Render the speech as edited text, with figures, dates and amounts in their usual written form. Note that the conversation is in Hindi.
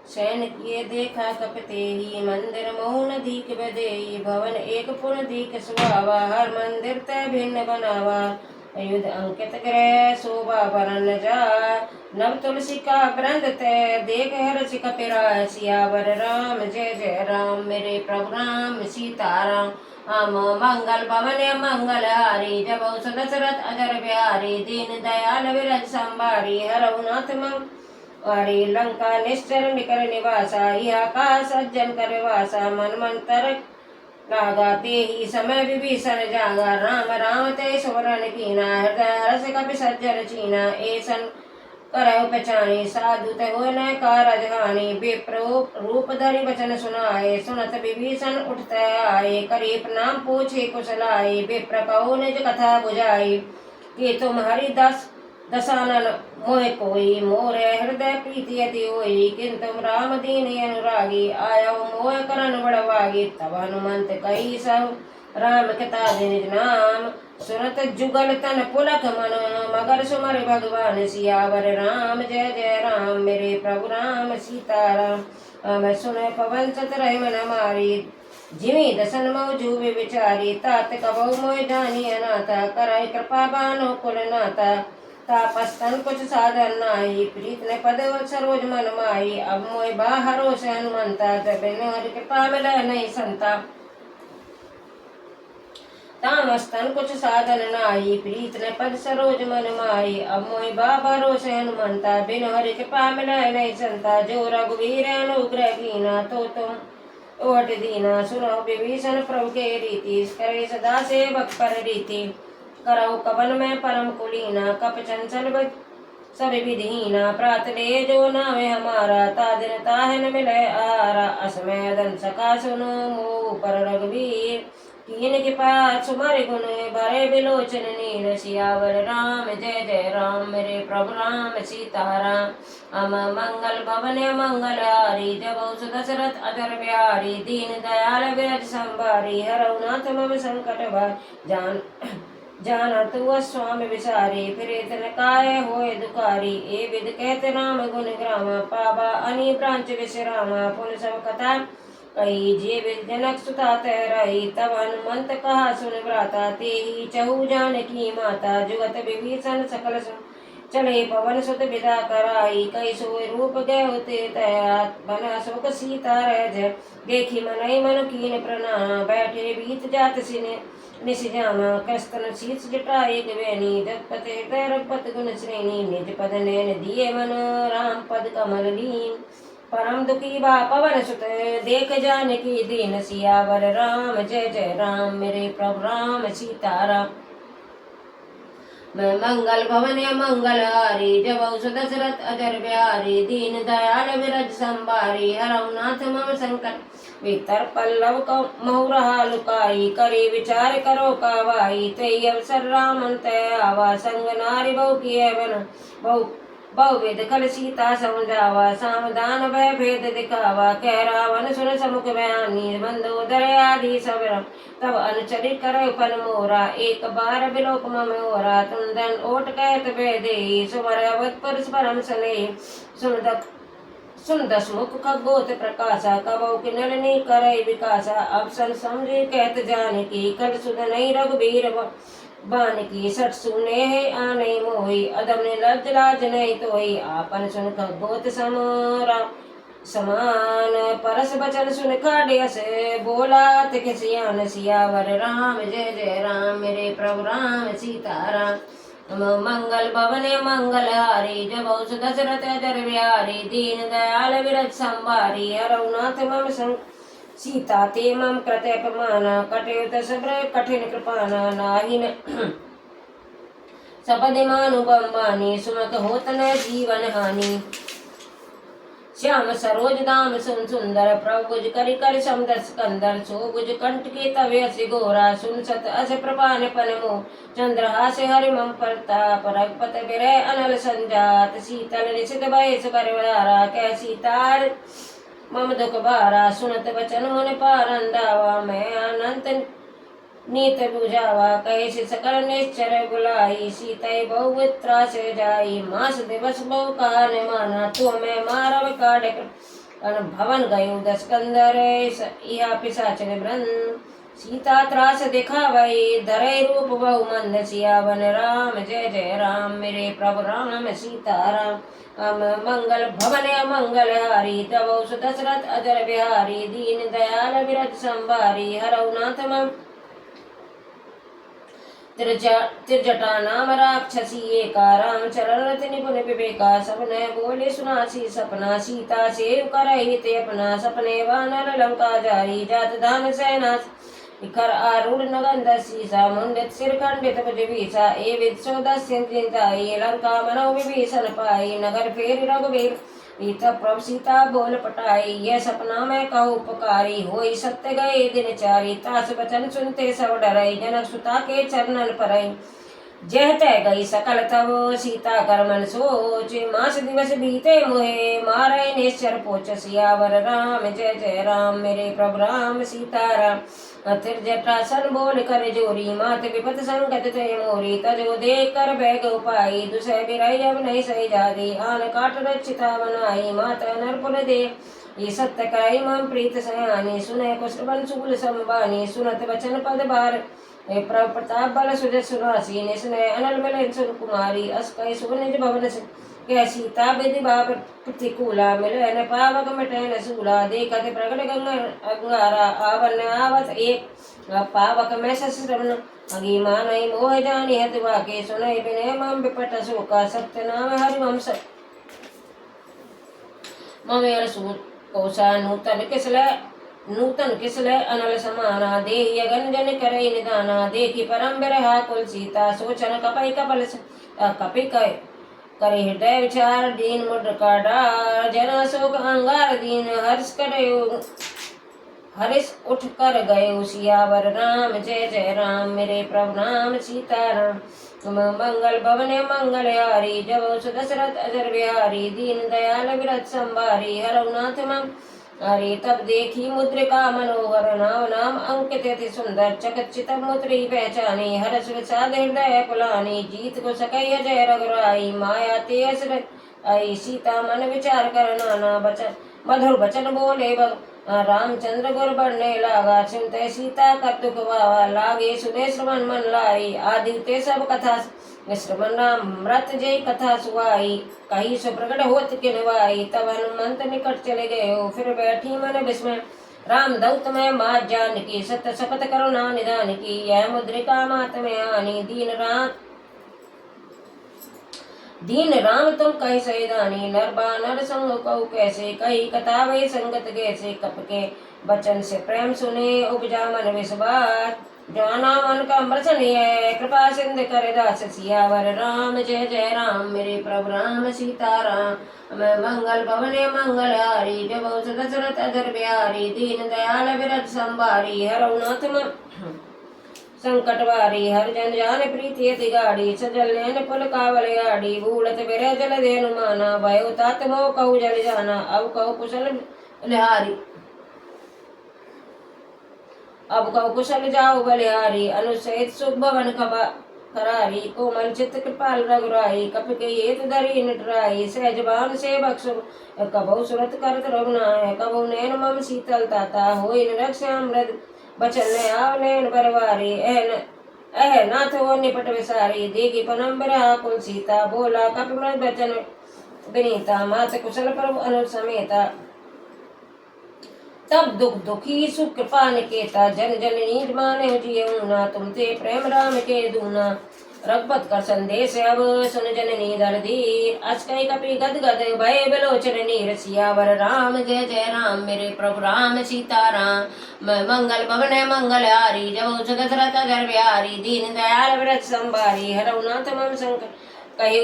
शयन किए देखा कपते ही, मंदिर मऊन दीक बदेई। भवन एक पुन दीक सुहावा, हर मंदिर तय भिन्न बनावा। युद्ध अंकित ग्रह शोभा बरन जा, नव तुलसी का वृंद तय देख हर्ष कपिराय। सियावर राम जय जय राम, मेरे प्रभु राम सीताराम। हम मंगल भवन मंगल हारी, जब दशरथ अजर बिहारी। दीन दयाल विरज संभारी, हरऊ नाथ वारी। लंका निश्चर निकर निवासा, यह का सज्जन कर वासा। मन मंतर लागा ते ही समय विभीषण जागा। राम राम ते सुवरन कीना, हृदय हर्ष कपि सज्जन चीना। ऐसन करहु पहचानी, साधु ते हो न कारज हानि। विप्र रूप धरि वचन सुनाए, सुनत विभीषण उठत आए। करी प्रणाम पूछे कुशलाए, विप्र कहो निज कथा बुझाई। कि तुम हरिदास दशानन मोह कोई, मोरे हृदय प्रीति अति होई। किंतु राम दीन अनुरागी, आयो मोह करन बड़वागी। तब हनुमंत कही सब राम कथा निज नाम। सुनत जुगल तन पुलक मन, मगर सुमर भगवान। सियावर राम जय जय राम, मेरे प्रभु राम सीताराम। मैं सुन पवन सत रहे मन मारी, जिमि दसन मौजू विचारी। तात कबहु मोहि जानी अनाथा, करहि कृपा बानो कुल नाथा। तापस्तन कुछ साधन नाही, प्रीत ने पद सरोज मन माही। अब मोहि बाहरो से हनुमंता, जब हरि कृपा मिलै नहीं संता। तामस्तन कुछ साधन नाही, प्रीत ने पद सरोज मन माही। अब मोहि बाहरो से हनुमंता, बिन हरि कृपा मिलै नहीं संता। जो रघुवीर अनुग्रह कीना, तो तुम ओट दीना। सुनो विभीषण प्रभु के रीति, करे सदा सेवक पर रीति। करहु कवन में परम कुलीना, कप चंचल सब विधीना। प्रात ले जो नावे हमारा, तादिन ताहन मिले आहारा। असमय दन सका सुनो मोह पर रघुवीर, कीन कृपा सुमर गुण भरे बिलोचन नीर। सियावर राम जय जय राम, मेरे प्रभु राम सीताराम। हम मंगल भवन मंगल हारी, जब दशरथ अजर बिहारी। दीन दयाल विरज संभारी, हरऊ नाथ मम संकट भारी। जाना तू स्वामी विचारी, फिर इतन काय होए दुकारी। ए विद कहते राम गुण ग्रामा, पावा अनि ब्रांच विश्रामा। पुन सब कथा कही, जे विद जनक सुता तय रही। तब हनुमंत कहा सुन भ्राता, ते ही चहु जानकी माता। जुगत विभीषण सकल चले पवन सुत विदा कराई। कई सोय रूप गए होते तयात, बना शोक सीता रह। देखी मनई मनु कीन प्रणाम, बैठे बीत जात सिने निशिजामा। कस्तन शीर्ष जटा एक बैनी, जगपति हृदय रघुपति गुण श्रेणी। निज पद नैन दिए मन, राम पद कमल लीन। परम दुखी बा पवन सुत, देख जानकी दीन। सियावर राम जय जय राम, मेरे प्रभु राम सीताराम। मैं मंगल भवन मंगल हारी, जब दशरथ अजर बिहारी। दीन दयाल विरज संभारी, हरऊ नाथ मम संकट भीतर। पल्लव महु रहा लुकाई, करी विचार करो कावाई। तई अवसर रामन तय आवा, संग नारी बहु किए बन बहु बहुविध खल सीता समझावा। सावधान भय भेद दिखावा, कह रावण सुन समुख बयानी। मंदोदर आदि सब तब अनुचरित करे फल मोरा। एक बार विलोक मम होरा, तुंदन ओट कहत दे। सुमर अवधपुर परम सने, सुन दसमुख खगोत प्रकाशा। कबौ किनरनी करे विकासा, अब सन समझे कहत जानकी। कल सुध नहीं रघुबीर बान की, सठ सुने है आने मोही। अदम ने लज लाज नहीं तोई, आपन सुन खगोत समरा समान। परस बचन सुन खाड्यस, बोला तिख सियान। सियावर राम जय जय राम, मेरे प्रभु राम सीताराम। मंगल भवन मंगल हारी, जब दशरथ अजर बिहारी। दीन दयाल विरज संभारी, हरऊ नाथ मम सीता ते मम कृते पमाना। कटे दस कठिन कृपाना, नाहि सपदि मानु बम्बानी। सुमत होत न जीवन हानि, श्याम सरोज दाम सुन सुंदर। प्रभु भुज करि कर समदस कंदर, सो भुज कंठ के तवे असि गोरा। सुन सत अस प्रपान पन मोह, चंद्रहास हरि मम प्रताप। रघुपत विरह अनल संजात, शीतल निशित भय बरवारा। कह सीतार मम दुख बारा, सुनत बचन मुनि पारंदावा। मैं अनंत नीत बुझावा, कहे से सकल निश्चर बुलाई। सीतय बहु त्रास जाई, मास दिवस बहु कान माना। तो मैं मारव काढ़ भवन गयो दस कंदर इहा पिशाचन वृंद सीता त्रास दिखावई धरे रूप बहु मंद सियावन राम जय जय राम मेरे प्रभु राम सीताराम मंगल भवन मंगल हारी तब दशरथ अजर बिहारी दीन दयाल विरज संभारी हरऊ नाथ मम त्रिजटा नाम राक्षसी एका राम चरण रति निपुण विवेका सबने बोले सुनासी सपना सीता से करहि ते अपना सपने वानर लंका जारी जात धान सेना इखर आरूढ़ नगंध सीसा मुंडित सिर खंडित भुज भीषा ए विद चिंताई लंका मनो विभीषण पाई नगर फेर रघुवीर प्रभु सीता बोल पटाई यह सपना में कहु उपकारी होई सत्य गए दिन चारी तास बचन सुनते सब डरई जनक सुता के चरणन परई जह तय गई सकल तब सीता कर मन सोच मास दिवस बीते मोहे मारे निश्चर पोच सियावर राम जय जय राम मेरे प्रभु राम सीताराम जटासन बोल कर जोरी मात विपत संगत ते मोरी तजो देख कर बैग उपाई दुसह बिराई अब नहीं सही जादी आन काट रचिता बनाई माता नरपुर दे ये सत्य काई मम प्रीत सयानी सुने कुशल शूल संबानी सुनत वचन पद बार प्रभ प्रताप बल सुजत सुनासी निस्नय अनल मिलन सुन कुमारी अस कई सुनिज भवन से कह सीता विधि बाप प्रतिकूला मिलन पावक मिटन सूला देखत प्रगट गंगा अंगारा आवन आवत एक पावक में श्रवण अगी मानई मोह जानी हतवा के सुनई विनय मम विपट शोका सत्य नाम हरिवंश ममेर सूत कौशा नूतन किसले अनल समाना देहि अगन जन करई निदाना देखी परम बिरहा कुल सीता सोचन कपई कपल कपि करे हृदय विचार दीन मुद्र का डार जना शोक अंगार दीन हर्ष करयो हरिश उठ कर गयो सियावर राम जय जय राम मेरे प्रभु राम सीताराम मंगल भवन मंगल हारी जब दशरथ अजर बिहारी दीन दयाल विरत संभारी हरनाथ मम अरे तब देखी मुद्रिका मनोहर नाम नाम अंकित अति सुंदर चकचित मुद्री पहचानी हर्ष विषाद हृदय पुलानी जीत को सकई जय रघुराई माया तेज आई सीता मन विचार कर नाना बचन मधुर वचन बोले रामचंद्र गुर बढ़ने लागा चिंत सीता कर दुख बावा लागे सुने श्रवण मन लाई आदि ते सब कथा श्रवण राम मृत जय कथा सुवाई कही सुप्रगट होत किनवाई तब हनुमंत निकट चले गए हो फिर बैठी मन विस्मय राम दौत में मात जान की सत्य शपथ करुणा निदान की यह मुद्रिका मात में आनी दीन राम तुम कही सैदानी नर बानर संग कहु कैसे कही कथा वही संगत कैसे कप के बचन से प्रेम सुने उपजा मन विश्वास जाना मन का अमृतन है कृपा सिंध कर दास सियावर राम जय जय राम मेरे प्रभु राम सीताराम मंगल भवन मंगल हारी जब दशरथ अजर बिहारी दीन दयाल विरत संभारी हरनाथ संकट वारी हर जन जान प्रीति अति गाड़ी सजल नैन पुल कावल गाड़ी बूढ़त बिरह जल धेनु माना भयो तात मोह कहु जल जाना अब कहु कुशल लिहारी अब कहु कुशल जाओ बलिहारी अनुसहित सुख भवन करारी कोमल चित्त कृपाल रघुराई कप के हेतु धरी निटराई सहज भान से बख्शु कबहु सुरत करत रघुनाय कबहु नैन मम शीतल ताता होई रक्षा मृद बचन आव नैन बरवारी अह नाथ हो निपट विसारी देगी पनम बिरहा कुल सीता बोला कप मृद बचन विनीता मात कुशल प्रभु अनु समेता तब दुख दुखी सुख कृपा निकेता जन जन नीज माने जियऊना तुम ते प्रेम राम के दूना रघुपत कर संदेश अब सुन जननी दर्दीर अस कई कपि गद गद भय बिलोचन नीर सियावर राम जय जय राम मेरे प्रभु राम सीताराम मंगल भवन मंगल हारी जब दशरथ अजर बिहारी दीन दयाल व्रत संभारी हरऊ नाथ मम संकट कही